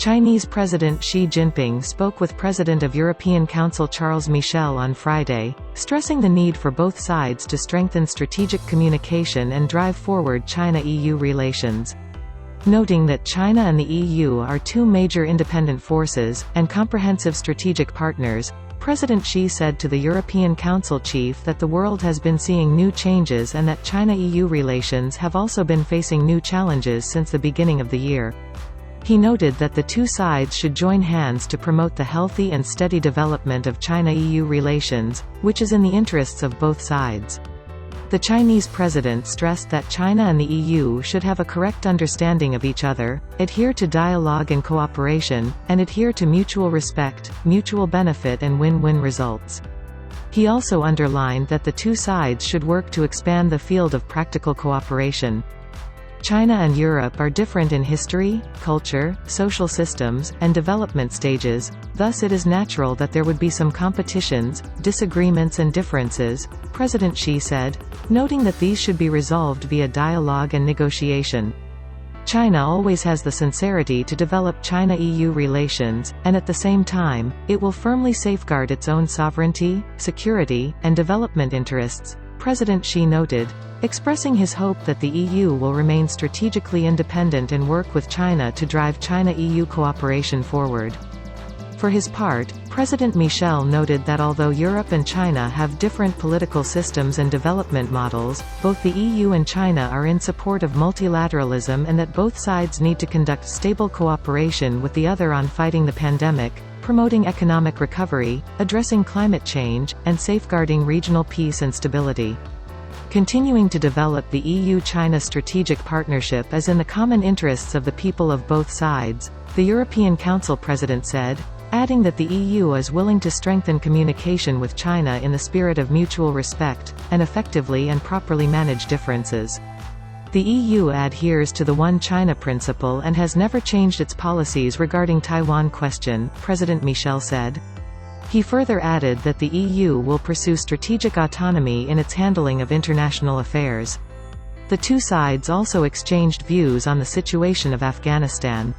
Chinese President Xi Jinping spoke with President of European Council Charles Michel on Friday, stressing the need for both sides to strengthen strategic communication and drive forward China-EU relations. Noting that China and the EU are two major independent forces, and comprehensive strategic partners, President Xi said to the European Council chief that the world has been seeing new changes and that China-EU relations have also been facing new challenges since the beginning of the year. He noted that the two sides should join hands to promote the healthy and steady development of China-EU relations, which is in the interests of both sides. The Chinese president stressed that China and the EU should have a correct understanding of each other, adhere to dialogue and cooperation, and adhere to mutual respect, mutual benefit and win-win results. He also underlined that the two sides should work to expand the field of practical cooperation. China and Europe are different in history, culture, social systems, and development stages, thus it is natural that there would be some competitions, disagreements and differences, President Xi said, noting that these should be resolved via dialogue and negotiation. China always has the sincerity to develop China-EU relations, and at the same time, it will firmly safeguard its own sovereignty, security, and development interests, President Xi noted, expressing his hope that the EU will remain strategically independent and work with China to drive China-EU cooperation forward. For his part, President Michel noted that although Europe and China have different political systems and development models, both the EU and China are in support of multilateralism and that both sides need to conduct stable cooperation with the other on fighting the pandemic, promoting economic recovery, addressing climate change, and safeguarding regional peace and stability. Continuing to develop the EU-China strategic partnership is in the common interests of the people of both sides, the European Council President said, adding that the EU is willing to strengthen communication with China in the spirit of mutual respect, and effectively and properly manage differences. The EU adheres to the One China principle and has never changed its policies regarding Taiwan question, President Michel said. He further added that the EU will pursue strategic autonomy in its handling of international affairs. The two sides also exchanged views on the situation of Afghanistan.